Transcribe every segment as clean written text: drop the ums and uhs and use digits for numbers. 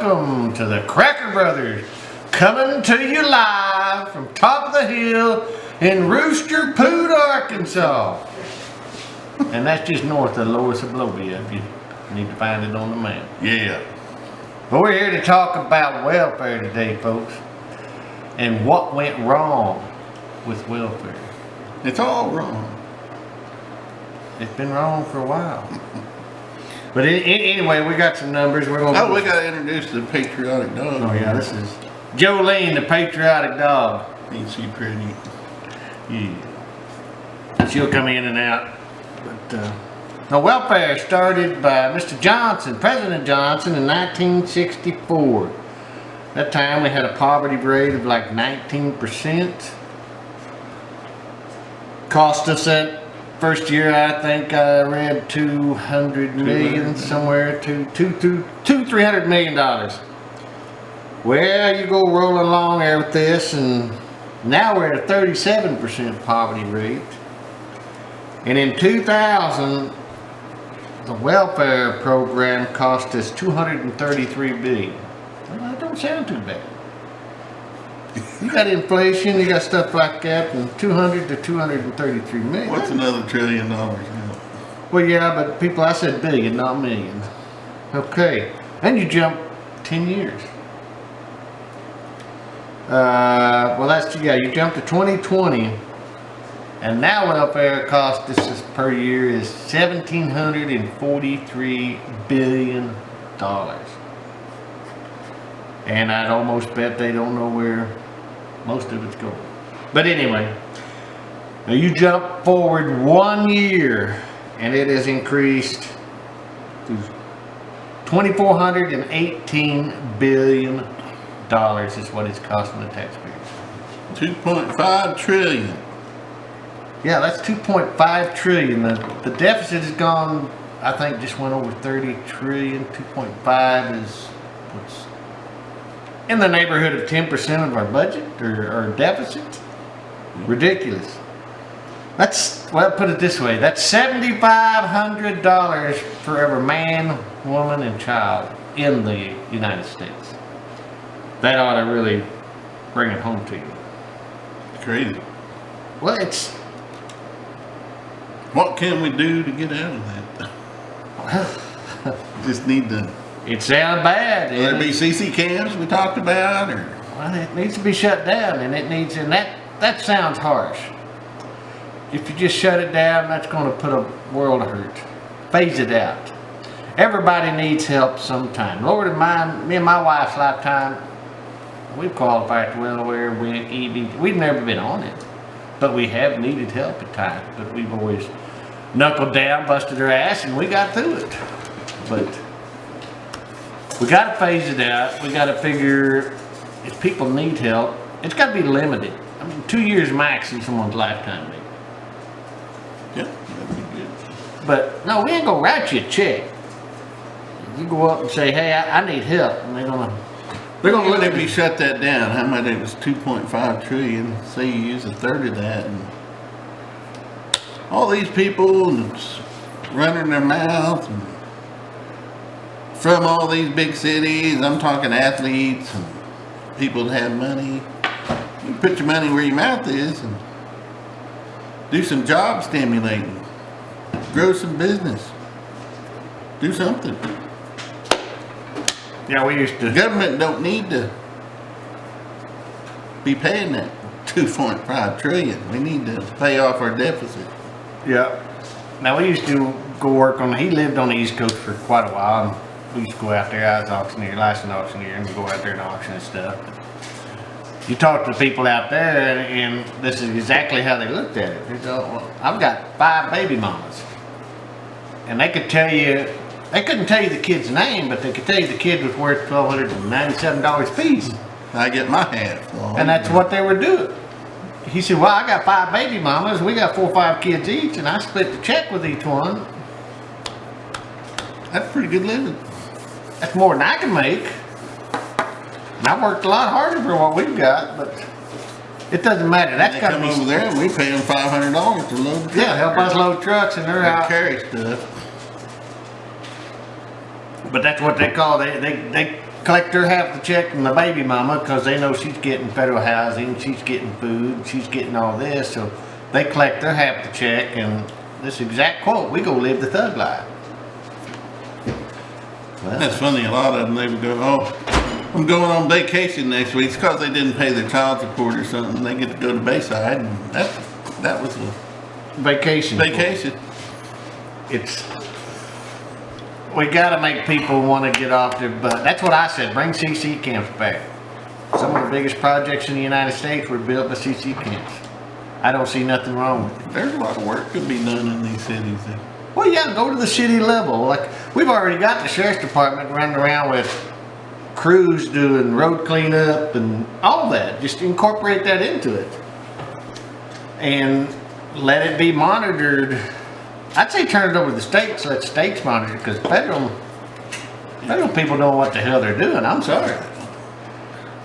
welcome to the Cracker Brothers, coming to you live from top of the hill in Rooster Poot, Arkansas. And that's just north of Lois Oblobia if you need to find it on the map. Yeah. But we're here to talk about welfare today, folks, and what went wrong with welfare. It's all wrong. It's been wrong for a while. But anyway, we got some numbers. We're gonna. We gotta introduce the patriotic dog. Oh yeah, this is Jolene, the patriotic dog. Ain't she pretty? Yeah. She'll come in and out. But the welfare started by Mr. Johnson, President Johnson, in 1964. That time we had a poverty rate of like 19%. Cost us that first year, I think I read 200 million, somewhere to $300 million. Well, you go rolling along there with this, and now we're at a 37% poverty rate. And in 2000, the welfare program cost us $233 billion. Well, that don't sound too bad. You got inflation, you got stuff like that, and 200 to 233 million. What's another $1 trillion now? Well, yeah, but people, I said billion, not million. Okay, and you jump 10 years. Well, that's, yeah, you jump to 2020, and now welfare cost us per year is $1,743 billion. And I'd almost bet they don't know where most of it's going. But anyway, now you jump forward 1 year and it has increased to $2,418 billion is what it's costing the taxpayers. 2.5 trillion. Yeah, that's 2.5 trillion. The deficit has gone, I think, just went over 30 trillion. 2.5 is what's in the neighborhood of 10% of our budget or deficit. Ridiculous. That's, well, put it this way, that's $7,500 for every man, woman, and child in the United States. That ought to really bring it home to you. Crazy. Well, it's, what can we do to get out of that? Just need to. it sounds bad. Will there be CC cams we talked about, or? Well, it needs to be shut down, and it needs, and that sounds harsh. If you just shut it down, that's going to put a world of hurt. Phase it out. Everybody needs help sometime. Lord, in me and my wife's lifetime, we've qualified for welfare. We've never been on it, but we have needed help at times. But we've always knuckled down, busted our ass, and we got through it. But we got to phase it out. We got to figure if people need help, it's got to be limited. I mean, 2 years max in someone's lifetime, maybe. Yeah, that'd be good. But no, we ain't gonna write you a check. You go up and say, "Hey, I need help," and they're gonna Let if you shut that down, how much it was 2.5 trillion, say you use a third of that, and all these people running their mouth and from all these big cities, I'm talking athletes and people that have money. You put your money where your mouth is and do some job stimulating, grow some business, do something. Yeah, we used The to. government don't need to be paying that 2.5 trillion. We need to pay off our deficit. Yeah. Now we used to go work on. He lived on the East Coast for quite a while. And we used to go out there. I was auctioneer, licensed auctioneer, and go out there and auction and stuff. You talk to the people out there, and this is exactly how they looked at it. They said, "Oh, well, I've got 5 baby mamas," and they could tell you. They couldn't tell you the kid's name, but they could tell you the kid was worth $1,297 a piece. I get my half. And that's what they were doing. He said, "Well, I got 5 baby mamas. We got 4 or 5 kids each, and I split the check with each one." That's pretty good living. That's more than I can make. And I worked a lot harder for what we've got, but it doesn't matter. That's They got to come be over there and we pay them $500 to load the truck. Yeah, help us load trucks, and they're Or out. carry stuff. But that's what they call they collect their half the check from the baby mama because they know she's getting federal housing, she's getting food, she's getting all this. So they collect their half the check, and this exact quote, we go live the thug life. Well, That's funny, a lot of them, they would go, oh, I'm going on vacation next week. It's because they didn't pay their child support or something. They get to go to Bayside, and that was a vacation. vacation. It's, we gotta make people wanna get off their butt. That's what I said, bring CC camps back. Some of the biggest projects in the United States were built by CC camps. I don't see nothing wrong with it. There's a lot of work could be done in these cities. Well, yeah, go to the city level. Like, we've already got the sheriff's department running around with crews doing road cleanup and all that. Just incorporate that into it. And let it be monitored. I'd say turn it over to the states, let states monitor it, because federal people know what the hell they're doing. I'm sorry.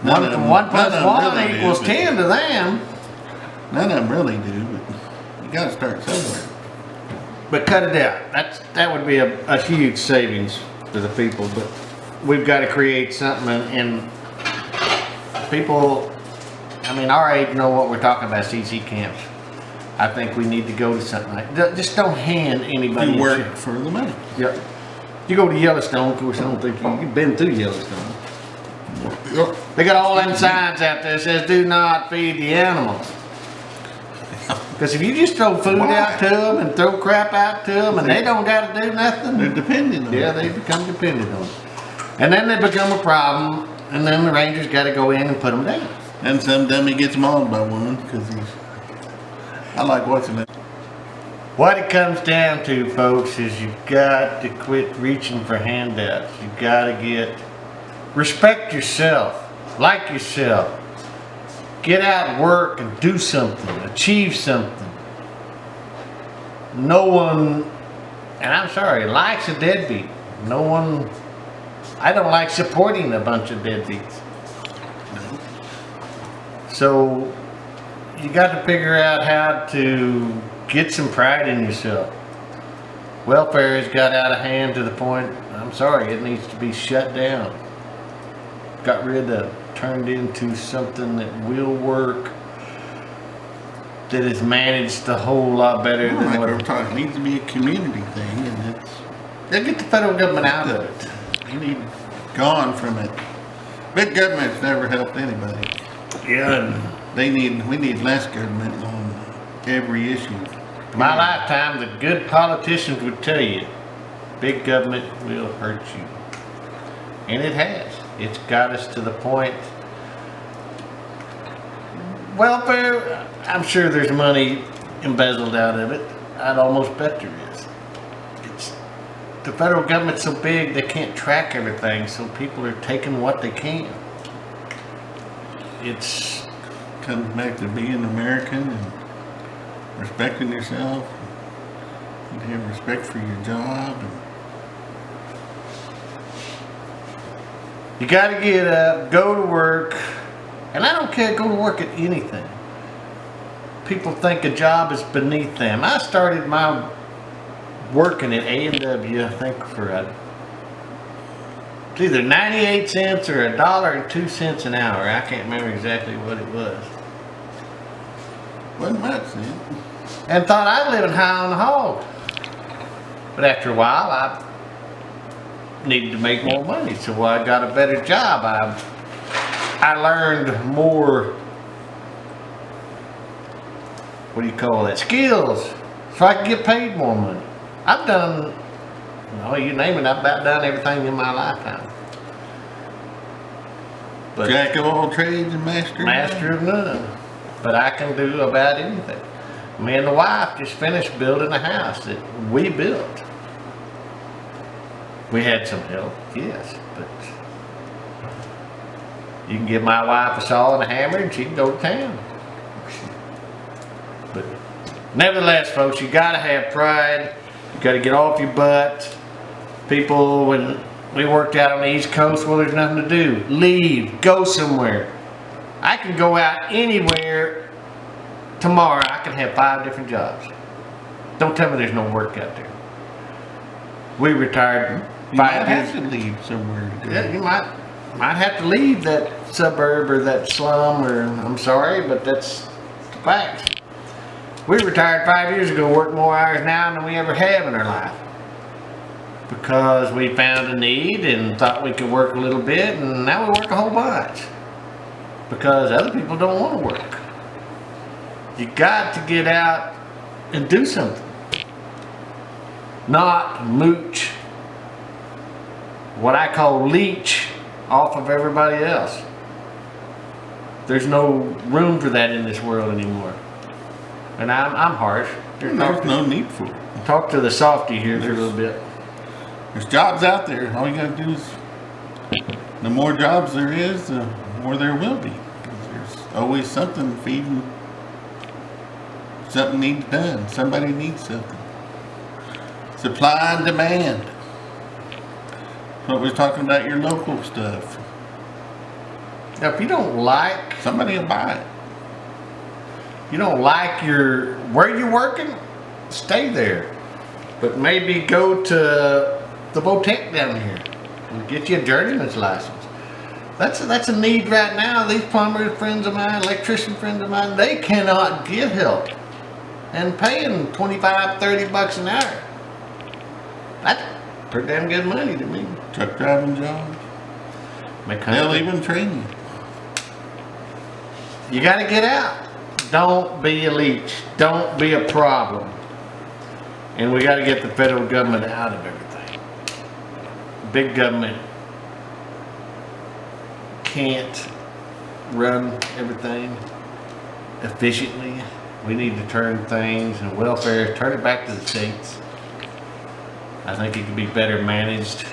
None of them- One plus none of them one really do, equals but- 10 to them. None of them really do, but you gotta start somewhere. But cut it out. That would be a huge savings to the people. But we've got to create something, and people, I mean, our age know what we're talking about. CC camps. I think we need to go to something like that. Just don't hand anybody. You a work check. for the money. Yep. You go to Yellowstone, of course. I don't think you've been through Yellowstone. Yep. They got all them signs out there that says "Do not feed the animals." Because if you just throw food out to them and throw crap out to them, and they don't got to do nothing, They're dependent on yeah, it. they become dependent on it. And then they become a problem, and then the rangers got to go in and put them down. And some dummy gets mauled by one because I like watching that. What it comes down to, folks, is you've got to quit reaching for handouts. You've got to respect yourself, like yourself. Get out and work and do something, achieve something. No one, and I'm sorry, likes a deadbeat. No one, I don't like supporting a bunch of deadbeats. So you got to figure out how to get some pride in yourself. Welfare has got out of hand to the point, I'm sorry, it needs to be shut down. Got rid of, turned into something that will work, that is managed a whole lot better than Like what we're talking, it needs to be a community thing, and it's They'll get the federal government out of it. you need gone from it. Big government's never helped anybody. Yeah. We need less government on every issue. My lifetime, the good politicians would tell you, big government will hurt you. And it has. It's got us to the point. Welfare, I'm sure there's money embezzled out of it. I'd almost bet there is. The federal government's so big they can't track everything, so people are taking what they can. It's Comes back to being American and respecting yourself. And have respect for your job. And You gotta get up, go to work, and I don't care, go to work at anything. People think a job is beneath them. I started my working at A&W, I think for it's either 98 cents or $1.02 an hour. I can't remember exactly what it was. wasn't much then. And thought I'd living high on the hog. But after a while, I needed to make more money, so I got a better job. I learned more, what do you call that, skills, so I could get paid more money. I've done, you name it, I've about done everything in my lifetime. But Jack of all trades and master. master of none. But I can do about anything. Me and the wife just finished building a house that we built. We had some help, yes, but you can give my wife a saw and a hammer and she can go to town. But nevertheless, folks, you gotta have pride. You gotta get off your butt. People, when we worked out on the East Coast, well, there's nothing to do. Leave, go somewhere. I can go out anywhere tomorrow. I can have 5 different jobs. Don't tell me there's no work out there. We retired You might 5 have years. to leave somewhere to go. Yeah, you might. might have to leave that suburb or that slum, or I'm sorry, but that's the facts. We retired 5 years ago, worked more hours now than we ever have in our life. Because we found a need and thought we could work a little bit, and now we work a whole bunch. Because other people don't want to work. You got to get out and do something. Not mooch, what I call leech, off of everybody else. There's no room for that in this world anymore. And I'm harsh. There's no need for it. Talk to the softy here for a little bit. There's jobs out there. All you gotta do is, the more jobs there is, the more there will be. There's always something feeding, something needs done. Somebody needs something. Supply and demand. What we're talking about, your local stuff. Now, if you don't like, Somebody will buy it. you don't like where you're working, stay there. But maybe go to the Votech down here and get you a journeyman's license. That's a need right now. These plumber friends of mine, electrician friends of mine, they cannot get help. And paying 25, 30 bucks an hour. That's pretty damn good money to me. Truck driving jobs. They'll even train you. You gotta get out. Don't be a leech. Don't be a problem. And we gotta get the federal government out of everything. Big government can't run everything efficiently. We need to turn things and welfare, turn it back to the states. I think it could be better managed.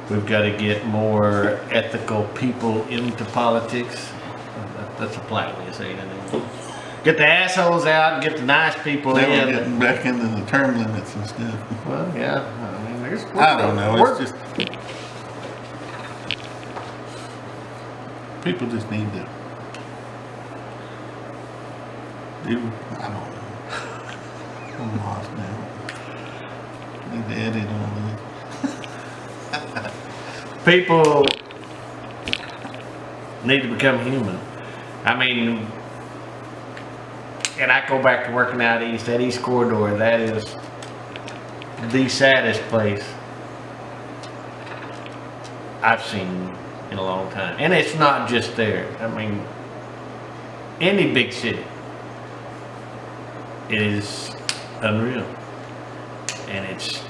We've got to get more ethical people into politics. That's a polite way of saying it. Get the assholes out and get the nice people They in. were getting back into the term limits and stuff. Well, yeah. I mean, I don't know. It's just people just need to do. I don't know. I'm lost now. Need to edit all this. people need to become human. I mean, and I go back to working out east, that East Corridor, that is the saddest place I've seen in a long time. And it's not just there. I mean, any big city is unreal. And it's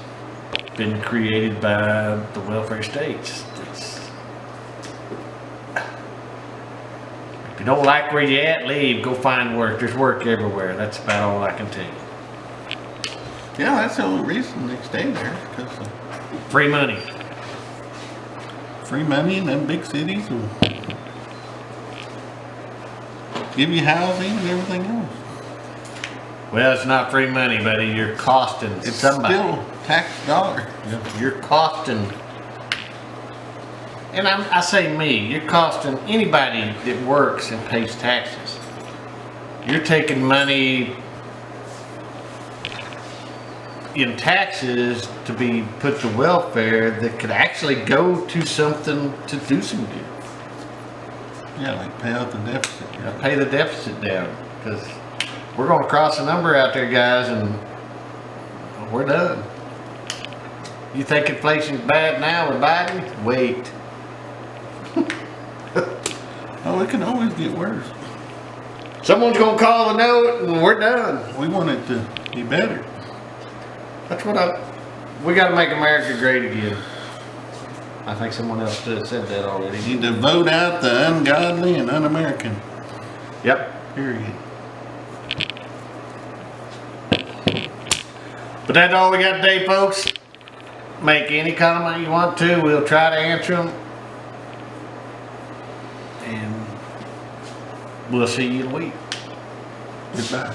been created by the welfare states. If you don't like where you're at, leave, go find work. There's work everywhere. That's about all I can tell you. Yeah, that's the only reason they stay there, because Free money. free money in them big cities will give you housing and everything else. Well, it's not free money, buddy. You're costing It's somebody. still tax dollar. You're costing, and I say me, you're costing anybody that works and pays taxes. You're taking money in taxes to be put to welfare that could actually go to something to do some good. Yeah, like pay out the deficit. Pay the deficit down, because we're going to cross a number out there, guys, and we're done. You think inflation's bad now with Biden? Wait. Oh, it can always get worse. Someone's going to call the note and we're done. We want it to be better. That's what we got to make America great again. I think someone else said that already. You need to vote out the ungodly and un-American. Yep. Period. But that's all we got today, folks. Make any comment you want to. We'll try to answer them. And we'll see you in a week. Goodbye.